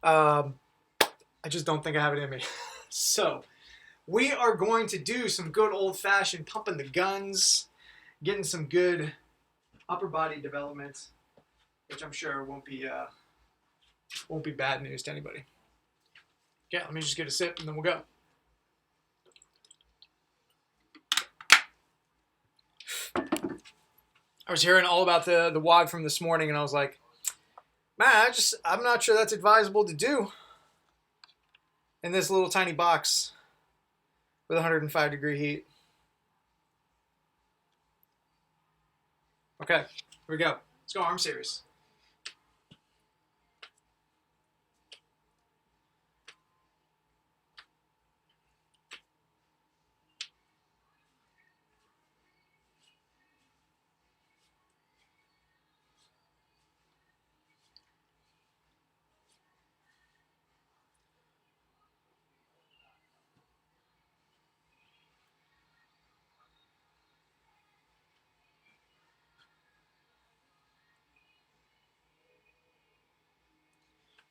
Um, I just don't think I have it in me. So we are going to do some good old-fashioned pumping the guns, getting some good upper body development, which I'm sure won't be bad news to anybody. Okay, let me just get a sip and then we'll go. I was hearing all about the WOD from this morning, and I was like, man, I'm not sure that's advisable to do in this little tiny box with 105-degree heat. Okay, here we go. Let's go arm series.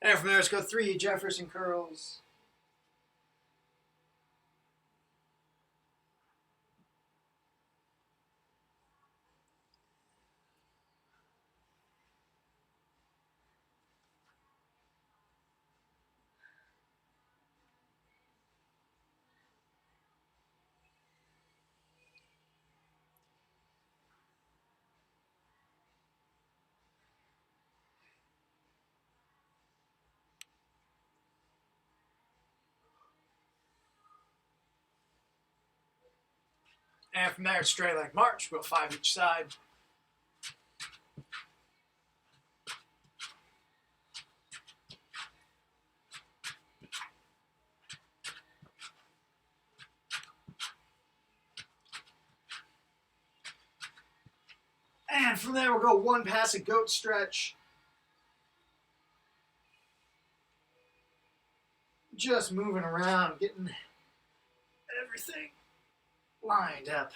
And from there, let's go 3 Jefferson curls. And from there, it's straight leg march. We'll go 5 each side. And from there, we'll go 1 pass a goat stretch. Just moving around, getting everything lined up.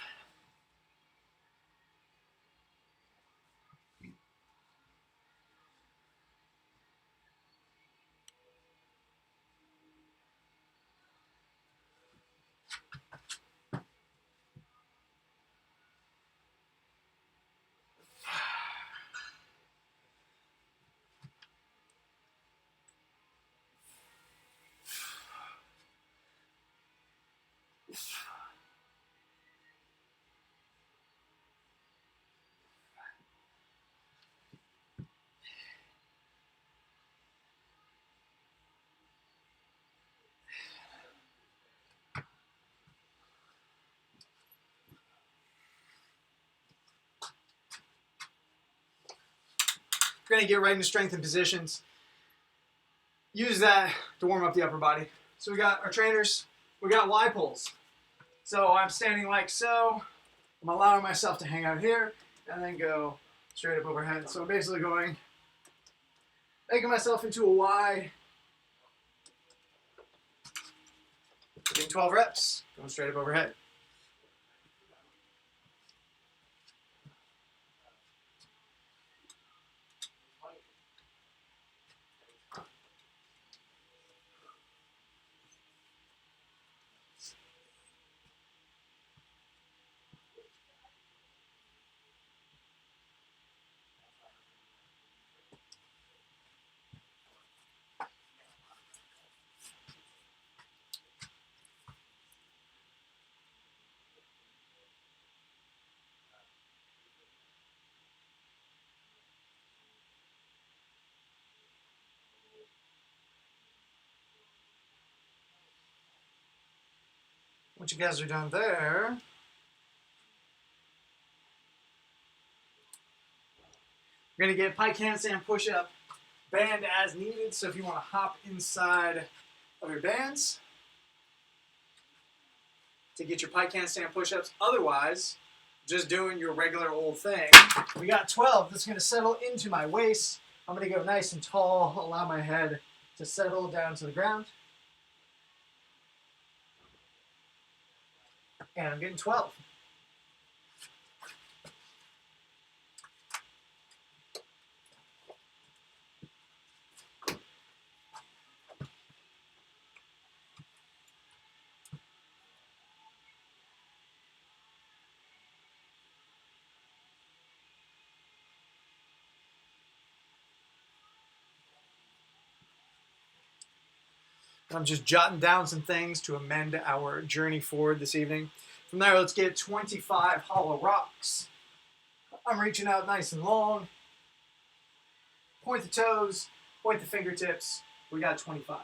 We're going to get right into strength and positions. Use that to warm up the upper body. So we got our trainers. We got Y pulls. So I'm standing like so. I'm allowing myself to hang out here and then go straight up overhead. So I'm basically making myself into a Y. Getting 12 reps, going straight up overhead. Once you guys are done there, we're going to get pike handstand push-up band as needed. So if you want to hop inside of your bands to get your pike handstand push-ups. Otherwise, just doing your regular old thing. We got 12. That's going to settle into my waist. I'm going to go nice and tall, allow my head to settle down to the ground. And I'm getting 12. I'm just jotting down some things to amend our journey forward this evening. From there, let's get 25 hollow rocks. I'm reaching out nice and long. Point the toes, point the fingertips. We got 25.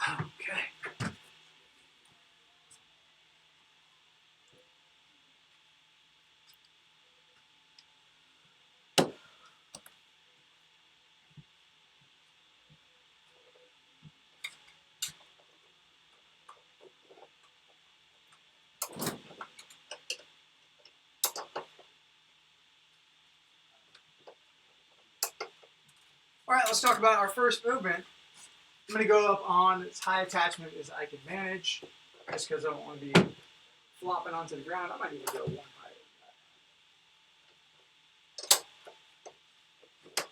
Okay. All right, let's talk about our first movement. I'm going to go up on as high attachment as I can manage, just because I don't want to be flopping onto the ground. I might even go one higher than that.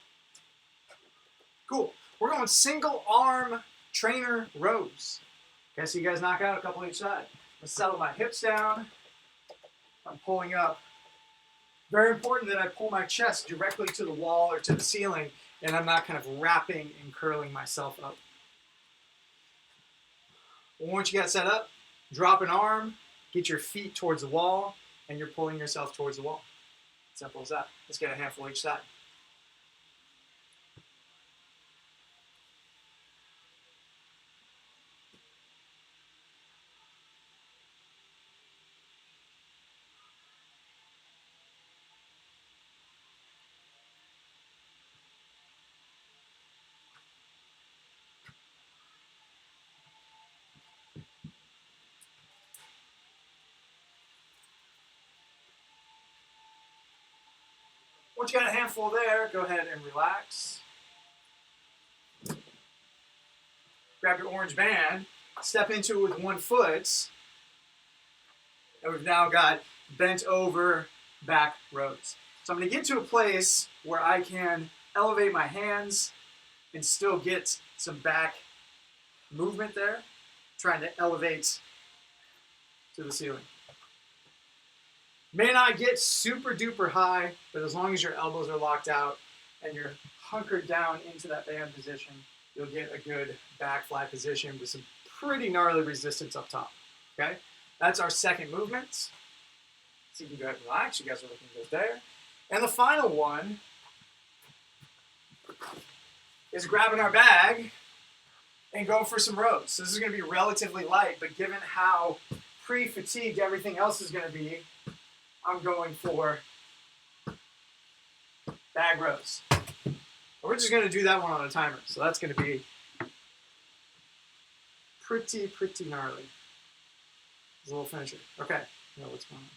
Cool. We're going single arm trainer rows. Okay, so you guys knock out a couple each side. Let's settle my hips down. I'm pulling up. Very important that I pull my chest directly to the wall or to the ceiling, and I'm not kind of wrapping and curling myself up. Once you got set up, drop an arm, get your feet towards the wall, and you're pulling yourself towards the wall. Simple as that. Let's get a handful each side. Once you got a handful there, go ahead and relax. Grab your orange band, step into it with one foot, and we've now got bent over back rows. So I'm going to get to a place where I can elevate my hands and still get some back movement there, trying to elevate to the ceiling. May not get super duper high, but as long as your elbows are locked out and you're hunkered down into that band position, you'll get a good back flat position with some pretty gnarly resistance up top. Okay, that's our second movement. So you can go ahead and relax. You guys are looking good there. And the final one is grabbing our bag and going for some rows. So this is going to be relatively light, but given how pre-fatigued everything else is going to be, I'm going for bag rows. We're just going to do that one on a timer. So that's going to be pretty gnarly. It's a little finisher. Okay, you know what's going on.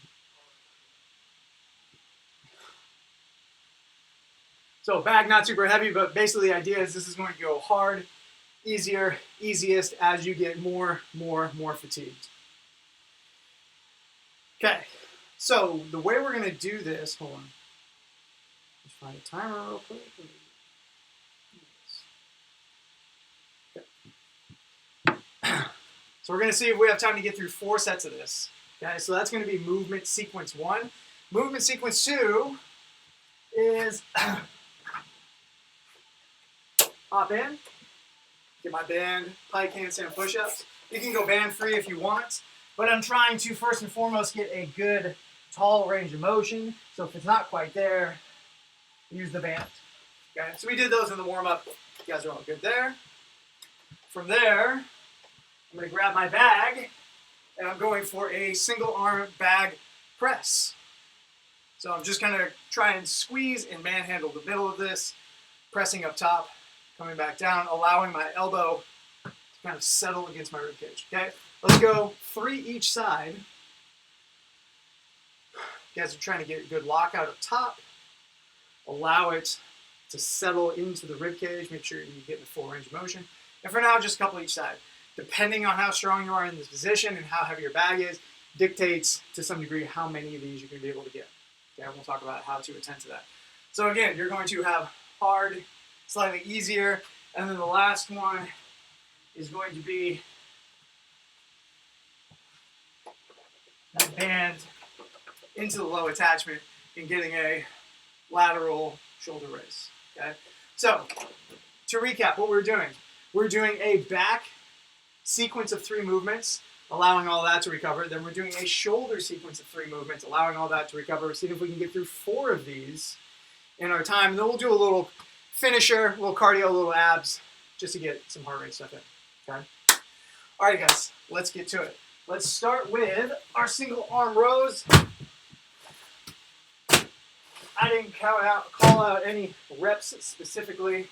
So bag not super heavy, but basically the idea is this is going to go hard, easier, easiest as you get more fatigued. Okay. So the way we're going to do this, hold on. Just find a timer real quick. Okay. So we're going to see if we have time to get through 4 sets of this. Okay, so that's going to be movement sequence 1. Movement sequence 2 is hop in, get my band, pike handstand push-ups. You can go band free if you want, but I'm trying to first and foremost get a good tall range of motion. So if it's not quite there, use the band. Okay, so we did those in the warm-up. You guys are all good there. From there, I'm going to grab my bag, and I'm going for a single arm bag press. So I'm just going to try and squeeze and manhandle the middle of this, pressing up top, coming back down, allowing my elbow to kind of settle against my ribcage. Okay, Let's go 3 each side. You guys are trying to get a good lockout up top. Allow it to settle into the rib cage. Make sure you get the full range of motion. And for now, just a couple each side. Depending on how strong you are in this position and how heavy your bag is, dictates to some degree how many of these you're going to be able to get. Okay, we'll talk about how to attend to that. So again, you're going to have hard, slightly easier, and then the last one is going to be that band into the low attachment and getting a lateral shoulder raise. Okay, so to recap what we're doing a back sequence of 3 movements, allowing all that to recover. Then we're doing a shoulder sequence of 3 movements, allowing all that to recover. See if we can get through 4 of these in our time. And then we'll do a little finisher, a little cardio, a little abs, just to get some heart rate stuff in. Okay. All right, guys, let's get to it. Let's start with our single arm rows. I didn't call out any reps specifically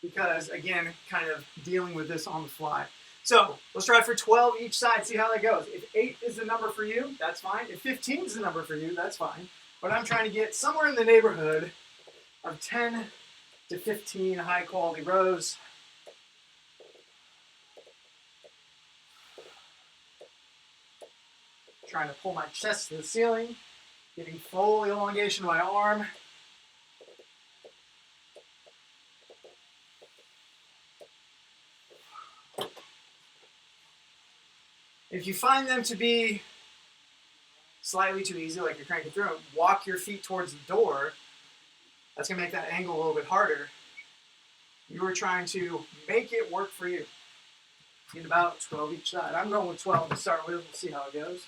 because, again, kind of dealing with this on the fly. So let's try for 12 each side, see how that goes. If 8 is the number for you, that's fine. If 15 is the number for you, that's fine. But I'm trying to get somewhere in the neighborhood of 10 to 15 high quality rows. Trying to pull my chest to the ceiling, getting full elongation of my arm. If you find them to be slightly too easy, like you're cranking through them, walk your feet towards the door. That's going to make that angle a little bit harder. You are trying to make it work for you. Get about 12 each side. I'm going with 12 to start with. We'll see how it goes.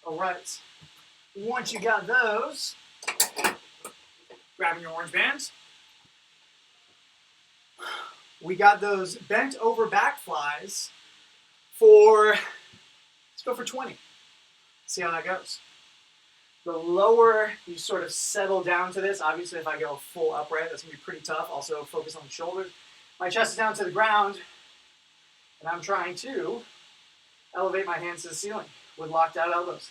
All right. Once you got those, grabbing your orange bands. We got those bent over back flies for, let's go for 20. See how that goes. The lower you sort of settle down to this, obviously if I go full upright, that's going to be pretty tough. Also focus on the shoulders. My chest is down to the ground, and I'm trying to elevate my hands to the ceiling with locked out elbows.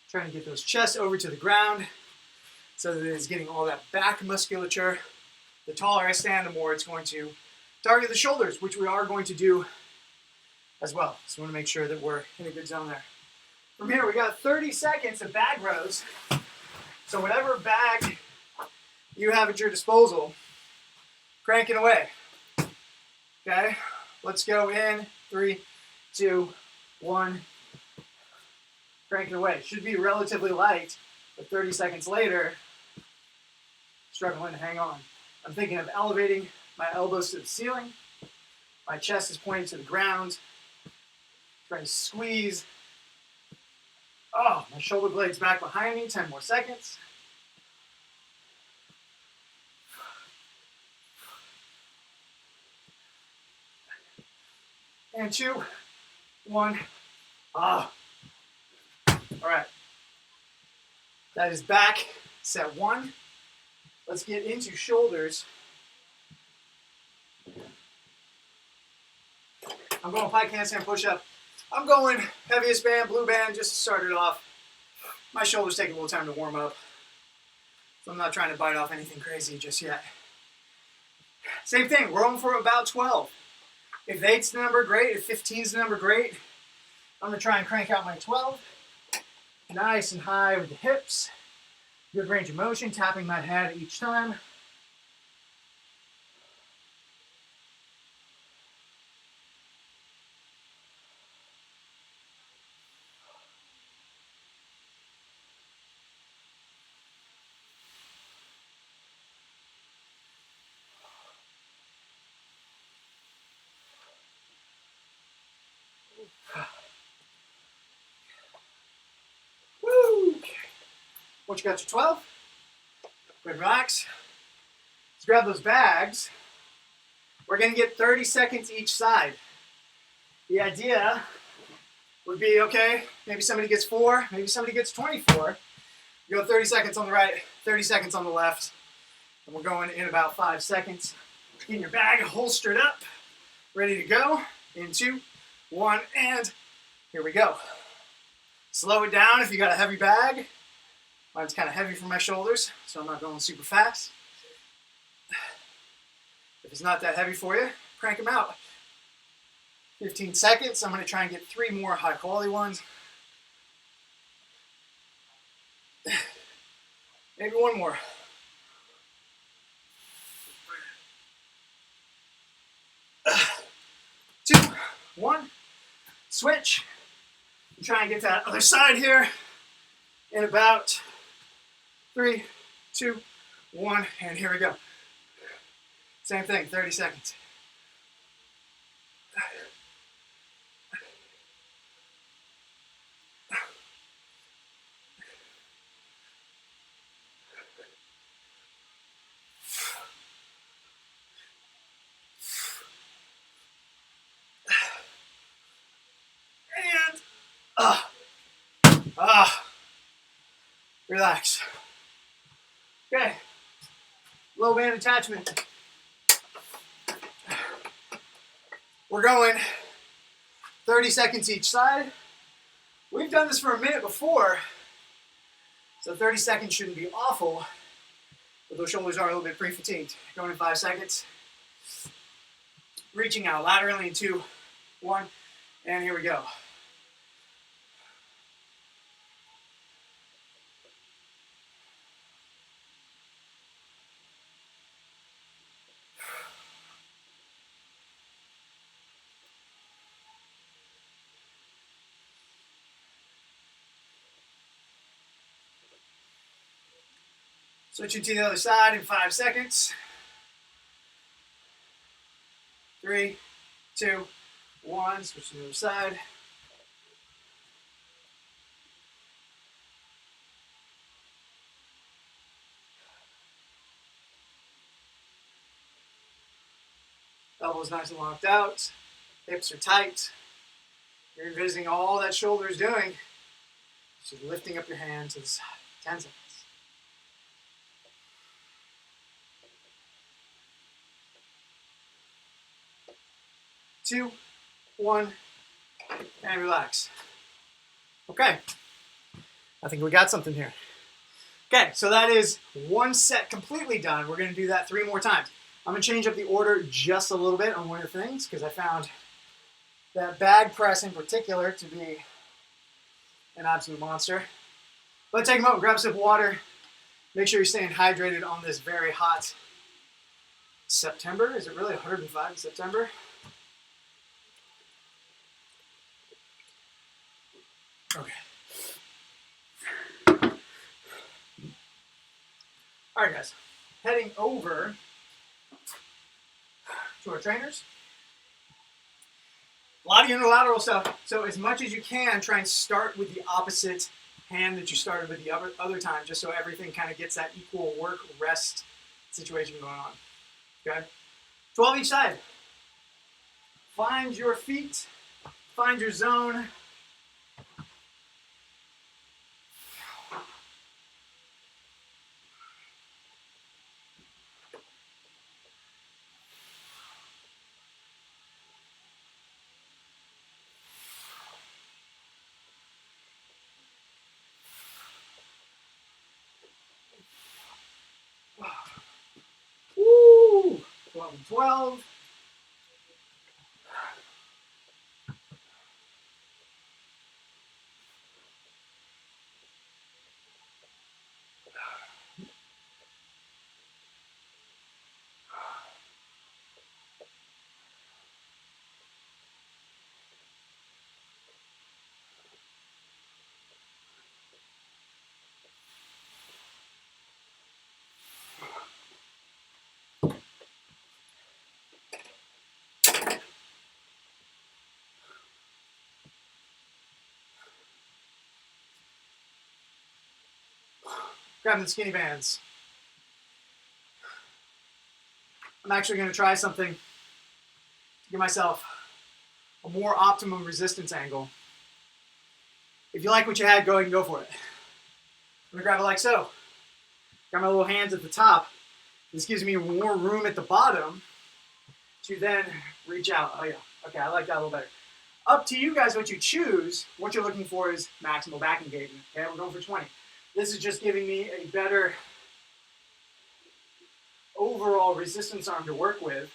Trying to get those chests over to the ground so that it's getting all that back musculature. The taller I stand, the more it's going to target the shoulders, which we are going to do as well. So we want to make sure that we're in a good zone there. From here, we got 30 seconds of bag rows. So whatever bag you have at your disposal, cranking away. Okay, let's go in 3, 2, 1. Cranking away. Should be relatively light, but 30 seconds later, struggling to hang on. I'm thinking of elevating my elbows to the ceiling. My chest is pointing to the ground. Trying to squeeze. Oh, my shoulder blade's back behind me. 10 more seconds. And 2, 1. Ah. All right. That is back. Set 1. Let's get into shoulders. I'm going pike handstand push-up. I'm going heaviest band, blue band, just to start it off. My shoulders take a little time to warm up, so I'm not trying to bite off anything crazy just yet. Same thing, we're going for about 12. If 8's the number, great. If 15's the number, great. I'm going to try and crank out my 12. Nice and high with the hips. Good range of motion, tapping my head each time. Once you got your 12, go ahead and relax. Let's grab those bags. We're going to get 30 seconds each side. The idea would be, okay, maybe somebody gets 4, maybe somebody gets 24. You go 30 seconds on the right, 30 seconds on the left, and we're going in about 5 seconds. Getting your bag holstered up, ready to go. In 2, 1, and here we go. Slow it down if you got a heavy bag. Mine's kind of heavy for my shoulders, so I'm not going super fast. If it's not that heavy for you, crank them out. 15 seconds. I'm going to try and get 3 more high quality ones. Maybe 1 more. 2, 1. Switch. Try and get that other side here in about 3, 2, 1, and here we go. Same thing, 30 seconds. Relax. Okay, low band attachment. We're going 30 seconds each side. We've done this for a minute before, so 30 seconds shouldn't be awful, but those shoulders are a little bit pre-fatigued. Going in 5 seconds. Reaching out laterally in 2, 1, and here we go. Switching to the other side in 5 seconds. 3, 2, 1. Switch to the other side. Elbows nice and locked out. Hips are tight. You're envisaging all that shoulder is doing. Just lifting up your hand to the side. 10 seconds. 2, 1, and relax. Okay, I think we got something here. Okay, so that is 1 set completely done. We're gonna do that 3 more times. I'm gonna change up the order just a little bit on one of the things because I found that bag press in particular to be an absolute monster. Let's take a moment, grab a sip of water. Make sure you're staying hydrated on this very hot September. Is it really 105 in September? Okay. All right, guys. Heading over to our trainers. A lot of unilateral stuff. So as much as you can, try and start with the opposite hand that you started with the other time, just so everything kind of gets that equal work-rest situation going on. Okay? 12 each side. Find your feet. Find your zone. Woo! 12 and 12. grabbing the skinny bands. I'm actually going to try something to give myself a more optimum resistance angle. If you like what you had, go ahead and go for it. I'm going to grab it like so. Got my little hands at the top. This gives me more room at the bottom to then reach out. Oh yeah, okay, I like that a little better. Up to you guys what you choose. What you're looking for is maximal back engagement. Okay, we're going for 20. This is just giving me a better overall resistance arm to work with.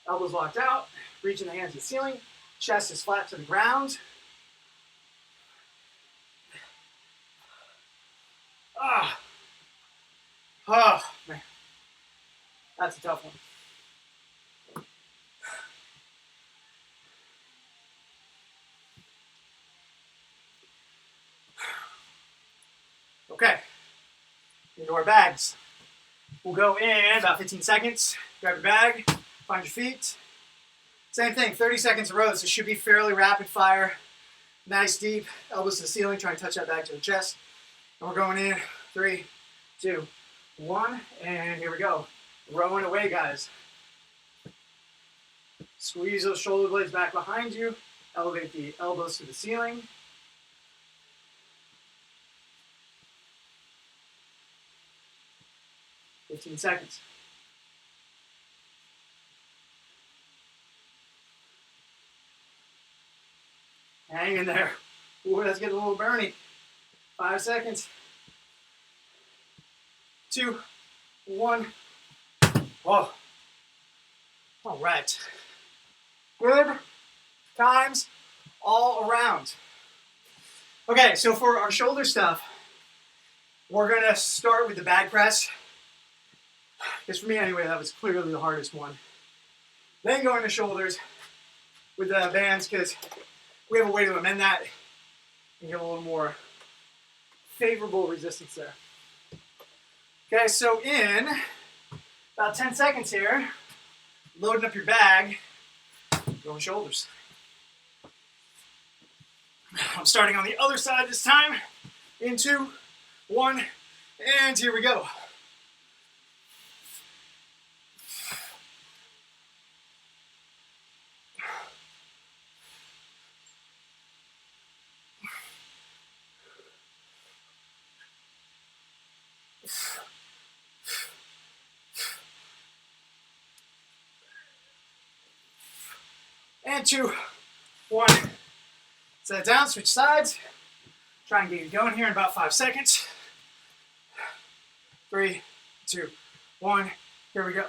Elbows locked out, reaching the hands to the ceiling, chest is flat to the ground. Oh, man. That's a tough one. Okay, into our bags. We'll go in about 15 seconds. Grab your bag, find your feet. Same thing, 30 seconds of rows. It should be fairly rapid fire. Nice deep, elbows to the ceiling, try and touch that back to the chest. And we're going in, 3, 2, 1, and here we go. Rowing away, guys. Squeeze those shoulder blades back behind you. Elevate the elbows to the ceiling. $15 seconds. Hang in there. Ooh, that's getting a little burny. 5 seconds. 2, 1. Whoa. All right. Good times all around. Okay, so for our shoulder stuff, we're gonna start with the bag press. Because for me anyway, that was clearly the hardest one. Then go into shoulders with the bands, because we have a way to amend that and get a little more favorable resistance there. Okay, so in about 10 seconds here, loading up your bag, going shoulders. I'm starting on the other side this time. In 2, 1, and here we go. And 2, 1. Set it down, switch sides. Try and get it going here in about 5 seconds. 3, 2, 1. Here we go.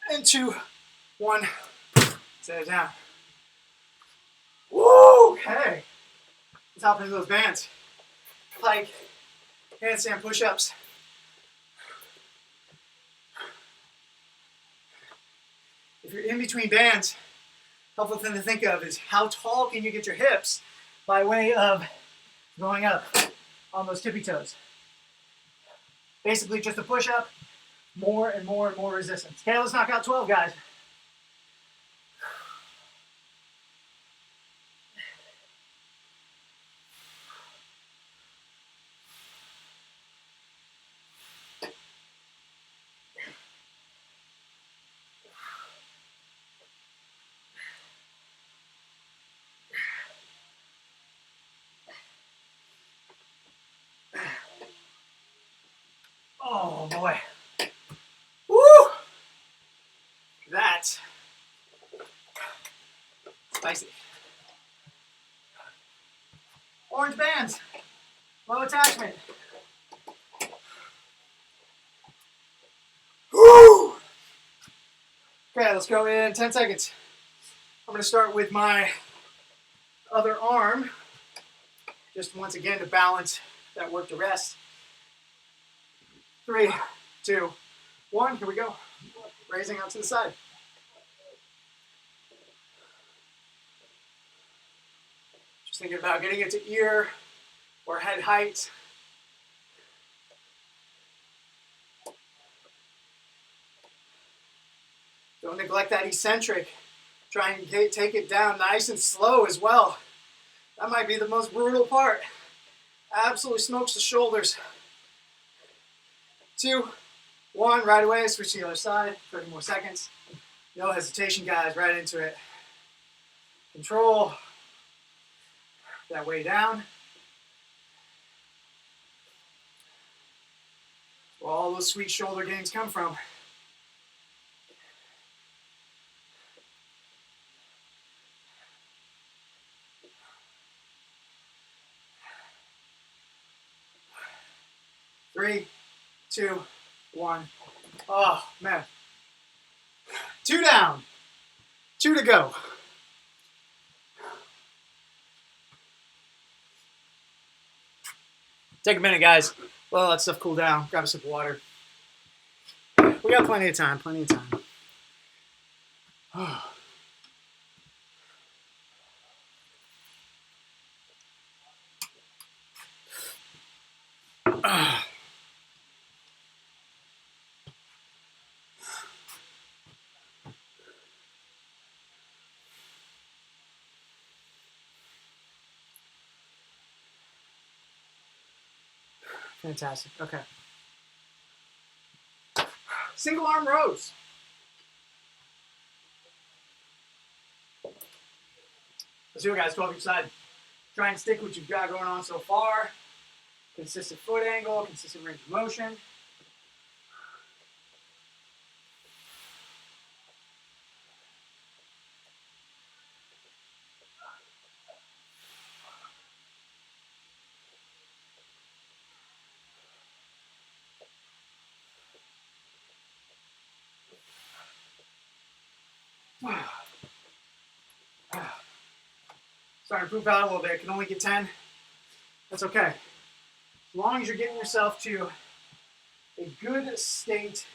And 2, 1. Set it down. Woo! Okay. Let's hop into those bands. Like handstand push-ups. If you're in between bands, helpful thing to think of is how tall can you get your hips by way of going up on those tippy toes. Basically just a push-up, more and more and more resistance. Okay, let's knock out 12, guys. Oh boy. Woo! That's spicy. Orange bands. Low attachment. Woo! Okay, let's go in 10 seconds. I'm going to start with my other arm. Just once again to balance that work to rest. 3, 2, 1, here we go. Raising out to the side. Just thinking about getting it to ear or head height. Don't neglect that eccentric. Try and take it down nice and slow as well. That might be the most brutal part. Absolutely smokes the shoulders. 2, 1, right away, switch to the other side, 30 more seconds. No hesitation, guys, right into it. Control that way down. Where all those sweet shoulder gains come from. Three, 2, 1. Oh, man. 2 down. 2 to go. Take a minute, guys. Let that stuff cool down. Grab a sip of water. We got plenty of time, plenty of time. Fantastic. Okay. Single arm rows. Let's do it, guys. 12 each side. Try and stick what you've got going on so far. Consistent foot angle, consistent range of motion. Starting to poop out a little bit. Can only get 10. That's okay. As long as you're getting yourself to a good state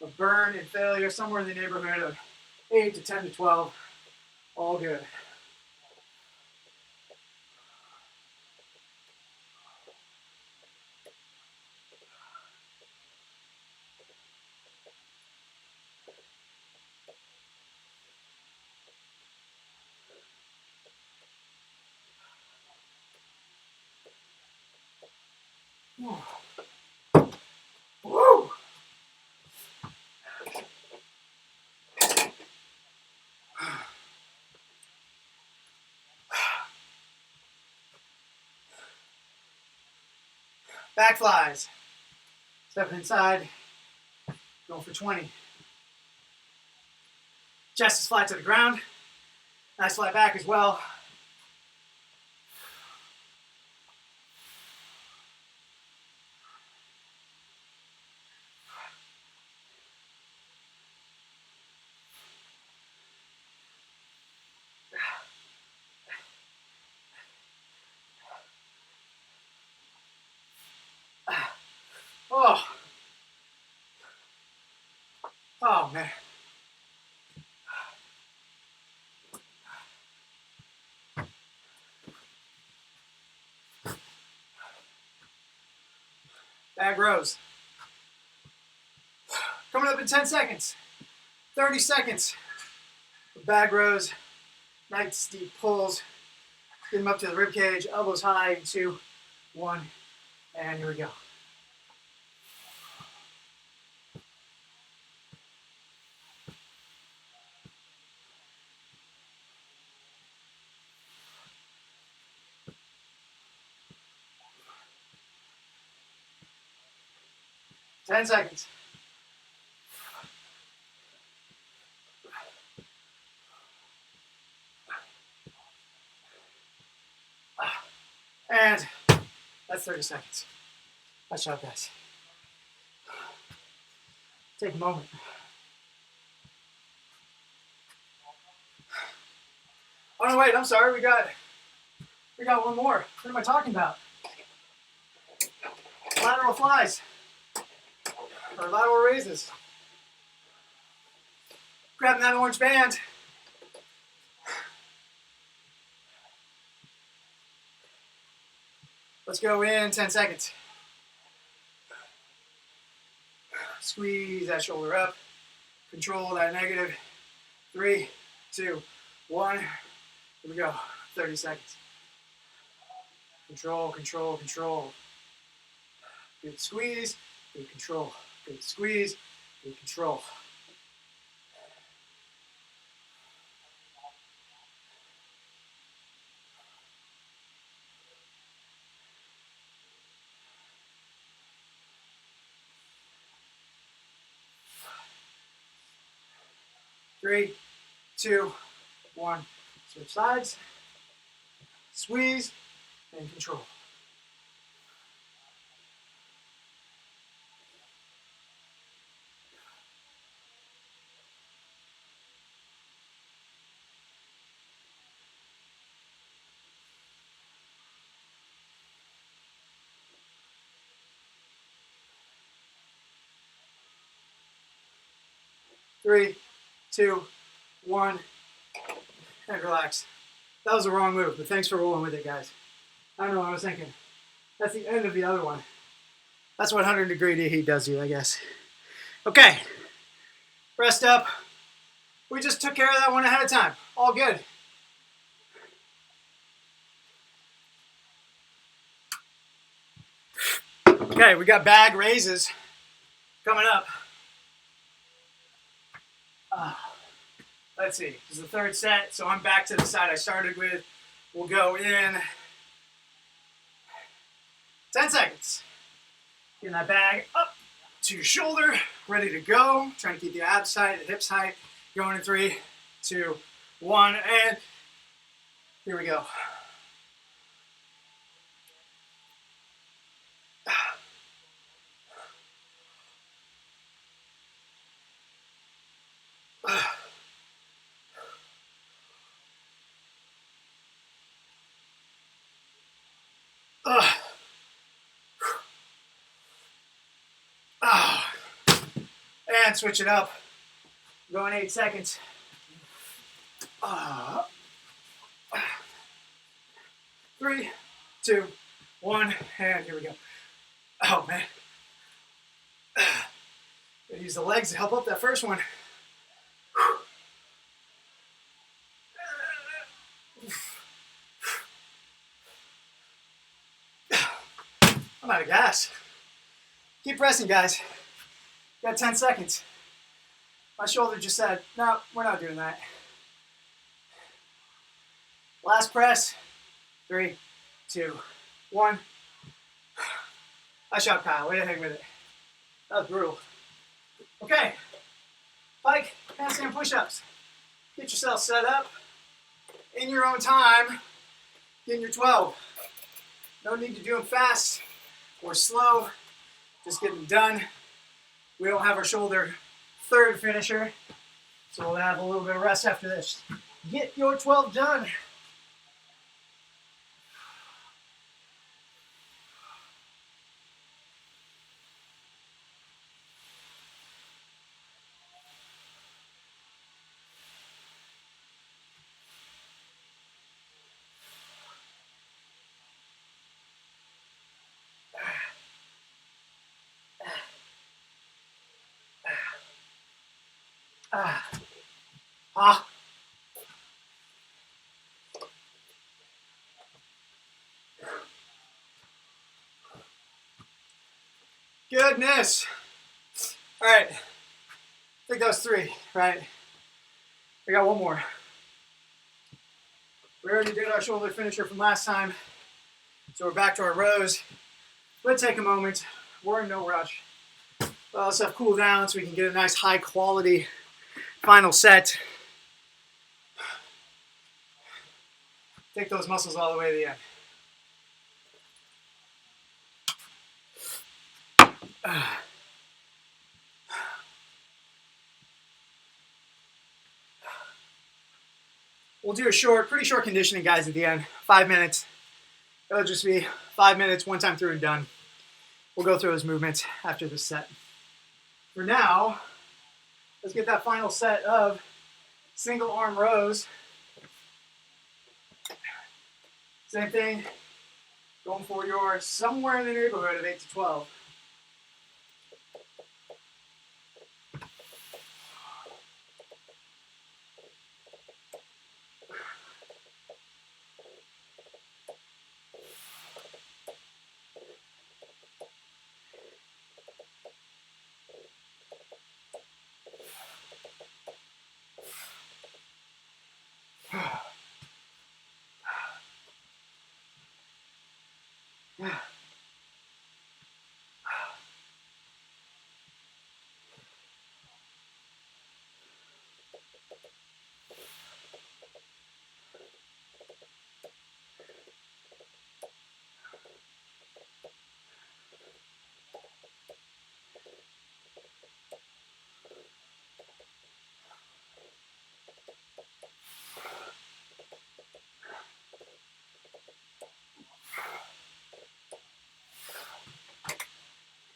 of burn and failure, somewhere in the neighborhood of 8 to 10 to 12, all good. Woo! Back flies. Stepping inside. Going for 20. Chest is flat to the ground. Nice flat back as well. Oh. Oh, man. Bag rows. Coming up in 10 seconds. 30 seconds. Bag rows. Nice deep pulls. Get them up to the rib cage. Elbows high. 2, 1. And here we go. Ten seconds. And that's 30 seconds. Nice job, guys. Take a moment. Oh no, wait, I'm sorry. We got one more. What am I talking about? lateral flies or lateral raises. Grabbing that orange band. Let's go in 10 seconds. Squeeze that shoulder up. Control that negative. 3, 2, 1. Here we go. 30 seconds. Control, control, control. Good squeeze, good control. Good squeeze, good control. Three, 2, 1. Switch sides. Squeeze and control. Three, 2, 1, and relax. That was the wrong move, but thanks for rolling with it, guys. I don't know what I was thinking. That's the end of the other one. That's what 100-degree heat does to you, I guess. Okay, rest up. We just took care of that one ahead of time. All good. Okay, we got bag raises coming up. Let's see, this is the third set, so I'm back to the side I started with. We'll go in 10 seconds. Getting that bag up to your shoulder, ready to go. Trying to keep the abs tight, the hips tight. Going in 3, 2, 1, and here we go. And switch it up. Going 8 seconds. 3, 2, 1, and here we go. Oh man. Gotta use the legs to help up that first one. I'm out of gas. Keep pressing, guys. Got 10 seconds. My shoulder just said, no, we're not doing that. Last press. 3, 2, 1. I shot Kyle. Way to hang with it. That was brutal. Okay. Pike, handstand push-ups. Get yourself set up in your own time. Get your 12. No need to do them fast or slow. Just get them done. We don't have our shoulder third finisher, so we'll have a little bit of rest after this. Get your 12 done. Goodness. All right. I think that was 3, right? We got one more. We already did our shoulder finisher from last time, so we're back to our rows. Let's take a moment. We're in no rush. Let us have cool down so we can get a nice high quality final set. Take those muscles all the way to the end. We'll do a pretty short conditioning, guys, at the end. 5 minutes. It'll just be 5 minutes, one time through and done. we'll go through those movements after this set. For now, let's get that final set of single arm rows. Same thing, going for your somewhere in the neighborhood of 8 to 12.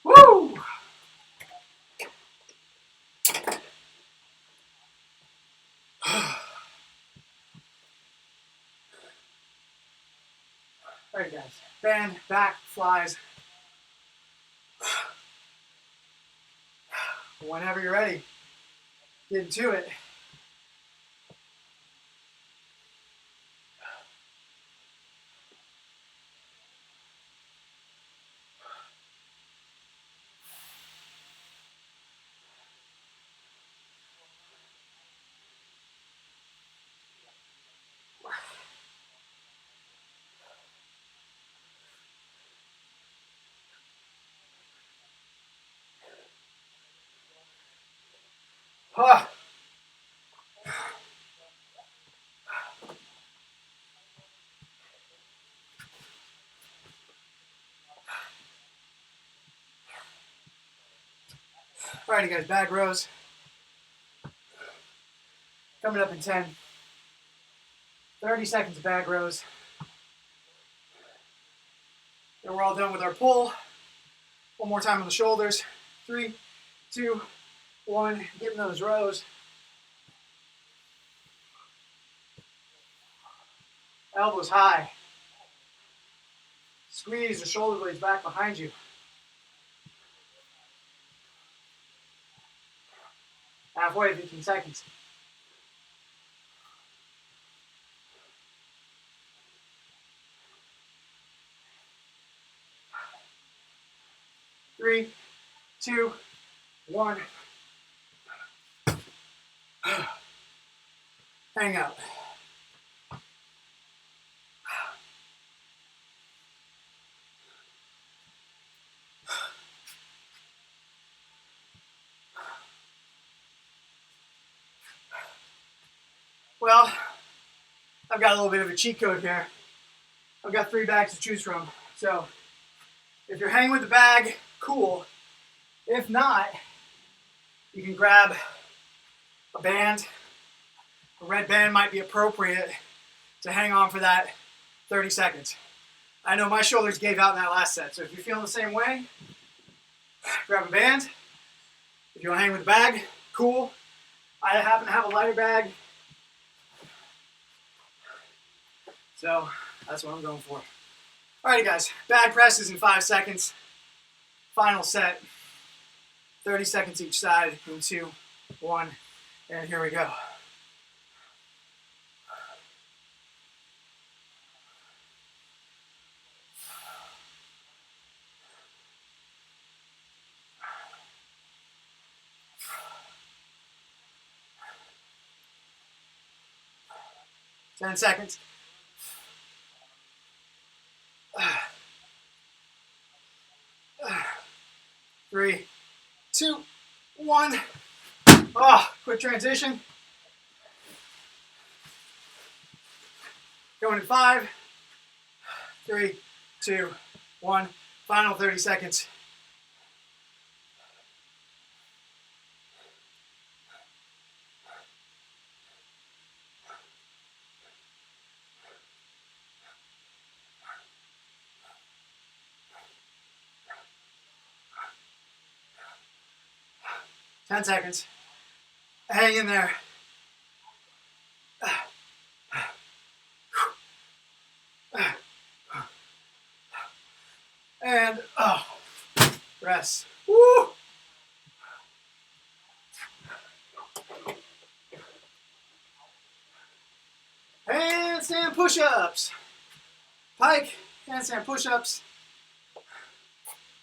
Woo! All right, guys. Band, back, flies. Whenever you're ready, get into it. All righty, guys, back rows. Coming up in 10. 30 seconds of back rows. Then we're all done with our pull. One more time on the shoulders. 3, 2, 1. Get in those rows. Elbows high. Squeeze the shoulder blades back behind you. Halfway, 15 seconds. Three, 2, 1. Hang out. Well, I've got a little bit of a cheat code here. I've got 3 bags to choose from. So if you're hanging with the bag, cool. If not, you can grab a band. A red band might be appropriate to hang on for that 30 seconds. I know my shoulders gave out in that last set, so if you're feeling the same way, grab a band. If you want to hang with the bag, cool. I happen to have a lighter bag, so that's what I'm going for. Alrighty, guys, bag presses in 5 seconds. Final set, 30 seconds each side in 2, 1, and here we go. Ten seconds. 3, 2, 1. Oh, quick transition. Going in 5, 3, 2, 1. Final 30 seconds. 10 seconds. Hang in there. And rest. Woo! Handstand push-ups. Pike, handstand push-ups.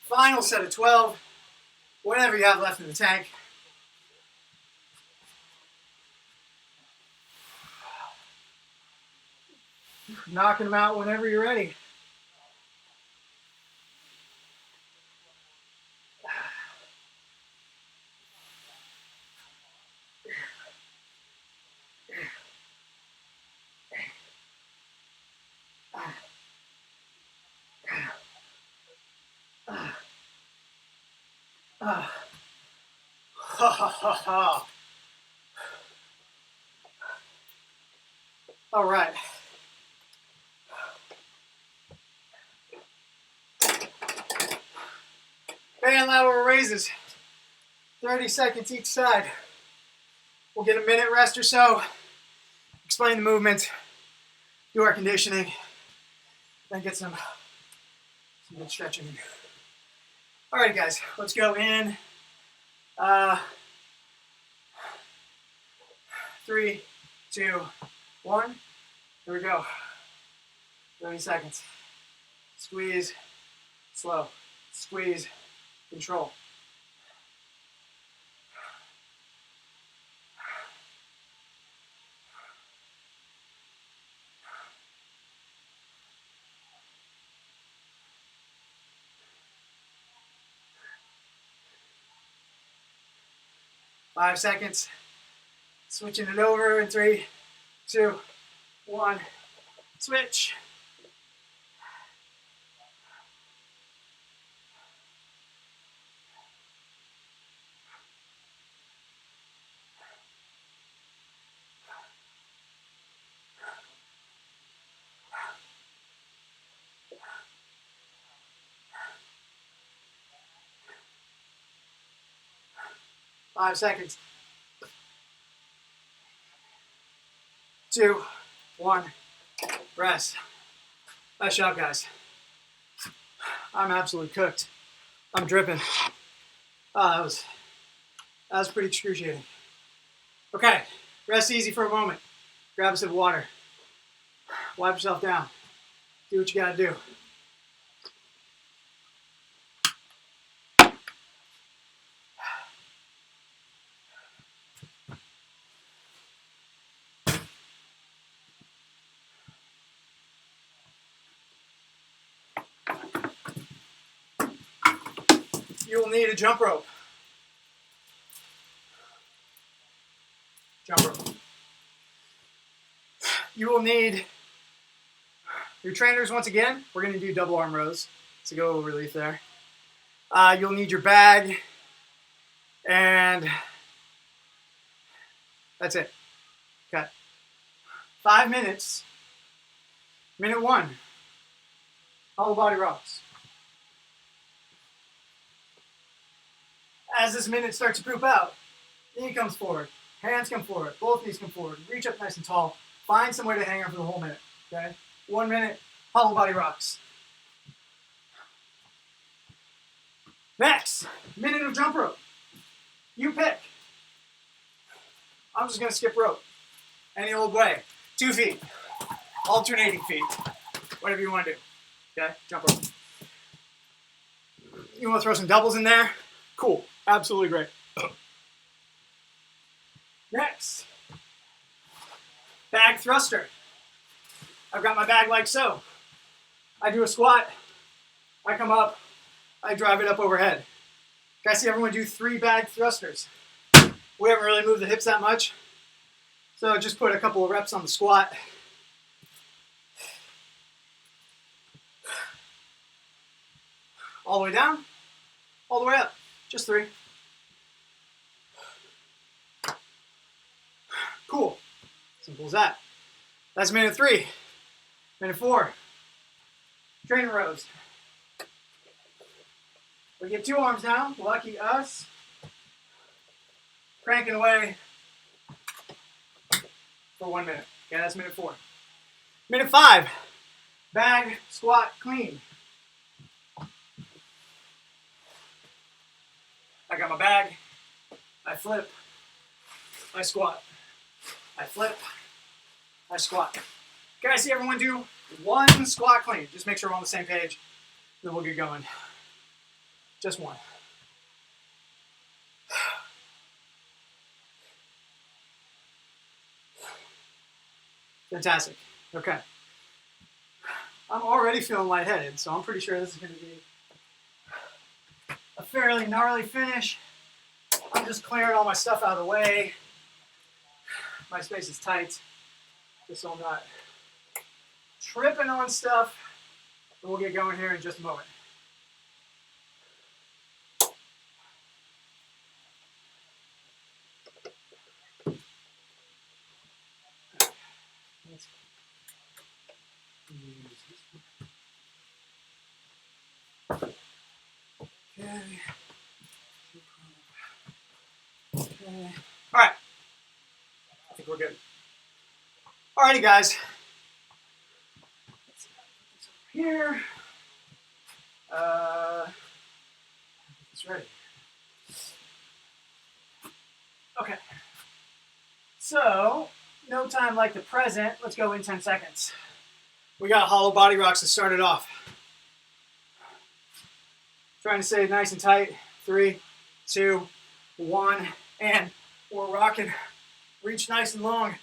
Final set of 12. Whatever you have left in the tank. Knocking them out whenever you're ready. All right. Band lateral raises. 30 seconds each side. We'll get a minute rest or so. Explain the movement. Do our conditioning. Then get some good stretching. All right, guys. Let's go in. 3, 2, 1. Here we go. 30 seconds. Squeeze. Slow. Squeeze. Control. Five seconds. Switching it over in 3, 2, 1. Switch. Five seconds. 2, 1. Rest. Nice job, guys. I'm absolutely cooked. I'm dripping. That was pretty excruciating. Okay, rest easy for a moment. Grab a sip of water. Wipe yourself down. Do what you gotta do. You will need a jump rope. Jump rope. You will need your trainers once again. We're going to do double arm rows to go relief there. You'll need your bag, and that's it. Okay. 5 minutes. Minute 1. Hollow body rocks. As this minute starts to poop out, knee comes forward, hands come forward, both knees come forward, reach up nice and tall, find somewhere to hang on for the whole minute, okay? 1 minute, hollow body rocks. Next, minute of jump rope. You pick. I'm just gonna skip rope. Any old way. 2 feet, alternating feet, whatever you wanna do, okay? Jump rope. You wanna throw some doubles in there? Cool. Absolutely great. Next, bag thruster. I've got my bag like so. I do a squat. I come up. I drive it up overhead. Okay, I see everyone do 3 bag thrusters. We haven't really moved the hips that much. So just put a couple of reps on the squat. All the way down. All the way up. Just 3. Cool. Simple as that. That's minute 3. Minute 4. Trainer rows. We get 2 arms now. Lucky us. cranking away for 1 minute. Okay, that's minute 4. Minute 5, bag, squat, clean. I got my bag, I flip, I squat. I flip, I squat. Okay, I see everyone do 1 squat clean. Just make sure we're on the same page, then we'll get going. Just 1. Fantastic. Okay. I'm already feeling lightheaded, so I'm pretty sure this is going to be a fairly gnarly finish. I'm just clearing all my stuff out of the way. My space is tight, just so I'm not tripping on stuff. And we'll get going here in just a moment. Okay. Okay. All right. I think we're good. Alrighty, guys. Let's put this over here. It's ready. Okay. So, no time like the present. Let's go in 10 seconds. We got hollow body rocks to start it off. Trying to stay nice and tight. 3, 2, 1, and we're rocking. Reach nice and long.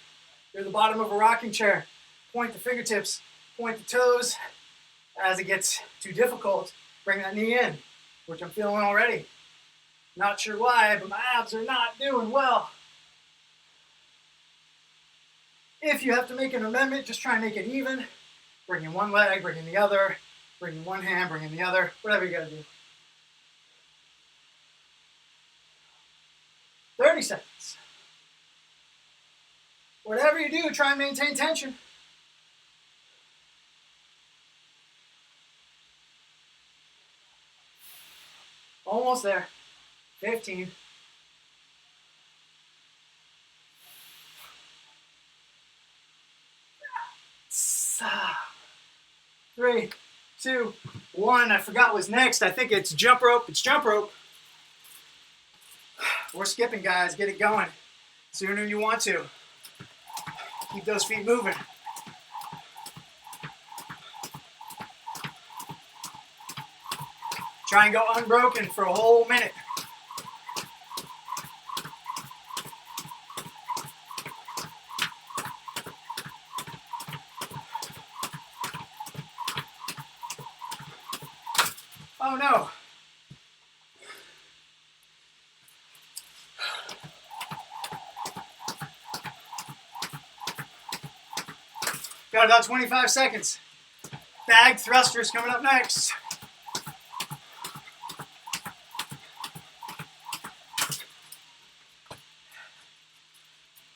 You're at the bottom of a rocking chair. Point the fingertips, point the toes. As it gets too difficult, bring that knee in, which I'm feeling already. Not sure why, but my abs are not doing well. If you have to make an amendment, just try and make it even. Bring in one leg, bring in the other, bring in one hand, bring in the other, whatever you gotta do. 30 seconds. Whatever you do, try and maintain tension. Almost there. 15. 3, 2, 1. I forgot what's next. I think it's jump rope. It's jump rope. We're skipping, guys. Get it going sooner than you want to. Keep those feet moving. Try and go unbroken for a whole minute. Oh no. Got about 25 seconds. Bag thrusters coming up next.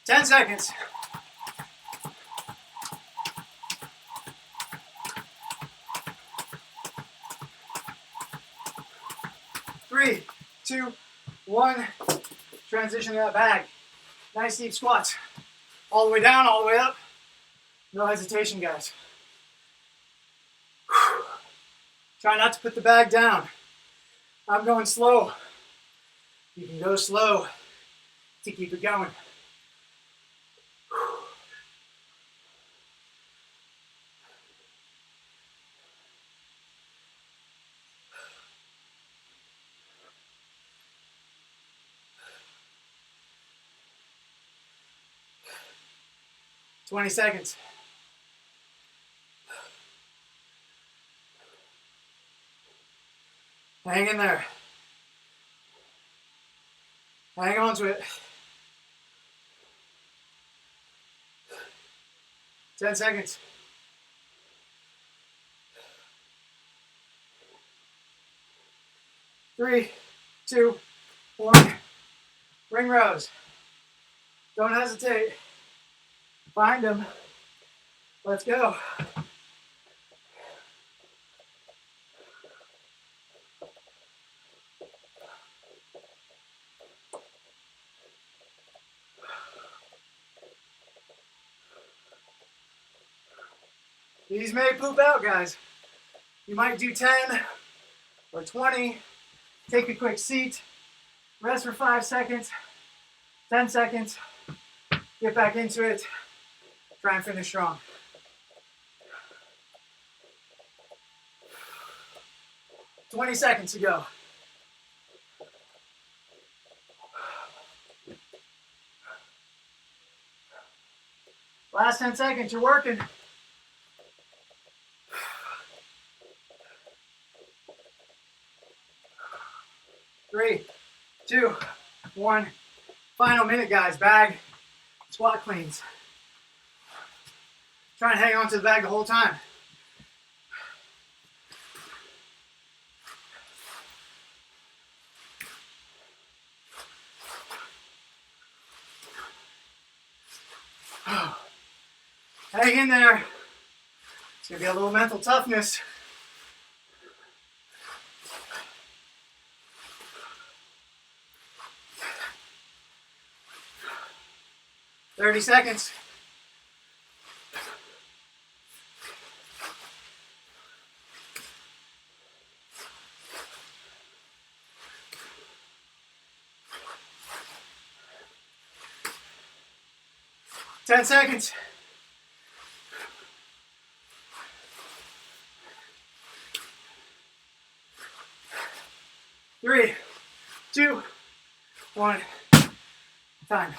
Ten seconds. 3, 2, 1. Transition to that bag. Nice deep squats. All the way down, all the way up. No hesitation, guys. Try not to put the bag down. I'm going slow. You can go slow to keep it going. Twenty seconds. Hang in there. Hang on to it. 10 seconds. 3, 2, 1. Ring rows. Don't hesitate. Find them. Let's go. These may poop out, guys. You might do 10 or 20. Take a quick seat. Rest for 5 seconds, 10 seconds. Get back into it. Try and finish strong. "20 seconds to go. Last 10 seconds, you're working. Three, two, one. Final minute, guys. Bag, squat cleans. Try and hang on to the bag the whole time. Hang in there. It's gonna be a little mental toughness. "30 seconds. "10 seconds. Three, two, one. Time.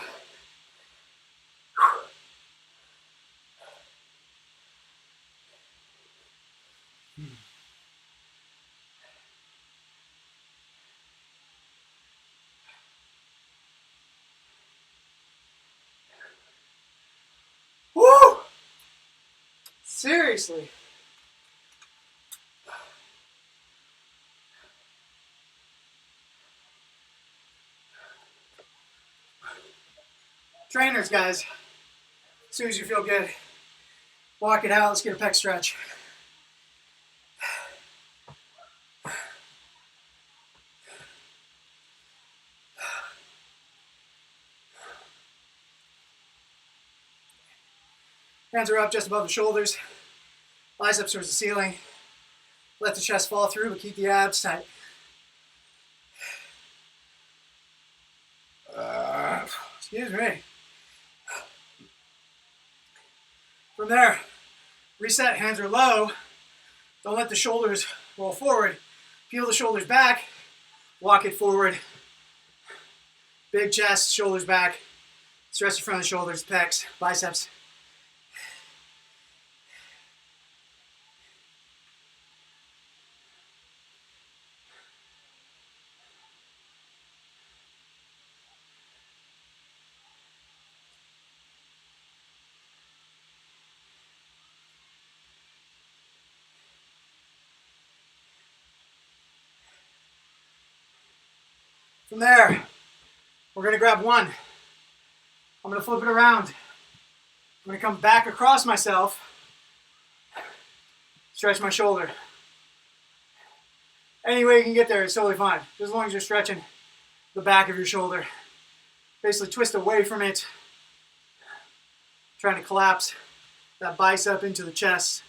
Woo! Seriously. Trainers, guys. As soon as you feel good, walk it out. Let's get a pec stretch. Hands are up just above the shoulders. Biceps towards the ceiling. Let the chest fall through, but keep the abs tight. Excuse me. From there, reset, hands are low. Don't let the shoulders roll forward. Peel the shoulders back, walk it forward. Big chest, shoulders back. Stretch the front of the shoulders, pecs, biceps. From there, we're gonna grab one. I'm gonna flip it around. I'm gonna come back across myself, stretch my shoulder. Any way you can get there is totally fine, as long as you're stretching the back of your shoulder. Basically twist away from it, trying to collapse that bicep into the chest.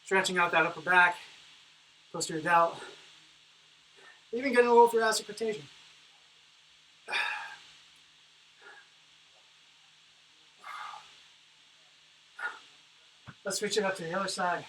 Stretching out that upper back, posterior delt. Even getting a little thoracic rotation. Let's switch it up to the other side.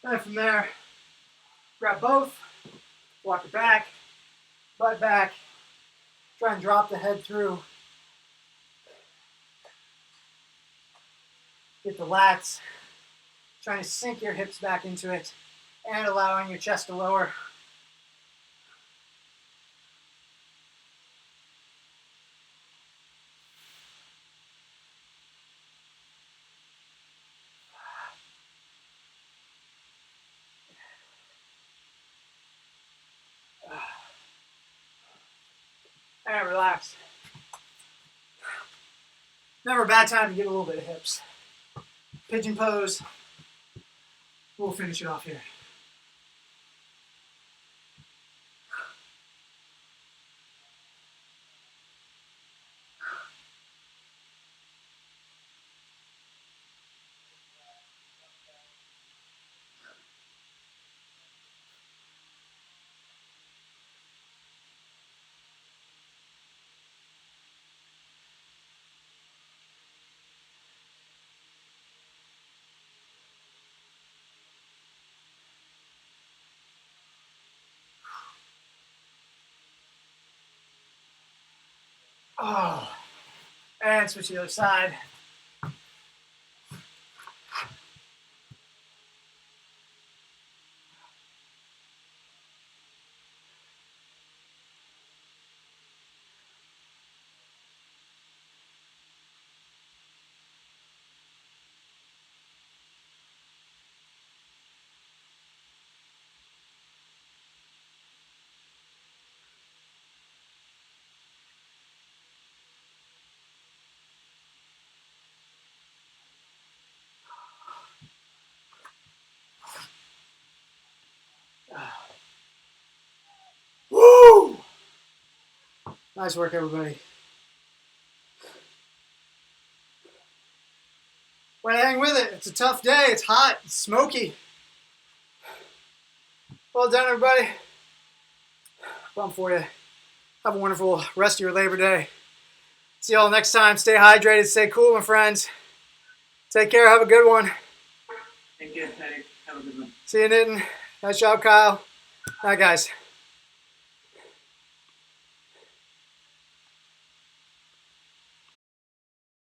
And from there, grab both, walk it back, butt back, try and drop the head through. Get the lats, trying to sink your hips back into it and allowing your chest to lower. All right, relax. Never a bad time to get a little bit of hips. Pigeon pose. We'll finish it off here. Oh, and switch to the other side. Woo! Nice work, everybody. Way to hang with it. It's a tough day. It's hot. It's smoky. Well done, everybody. Bump for you. Have a wonderful rest of your Labor Day. See y'all next time. Stay hydrated. Stay cool, my friends. Take care. Have a good one. Thank you. Have a good one. See you, Nitin. Nice job, Kyle. All right, guys.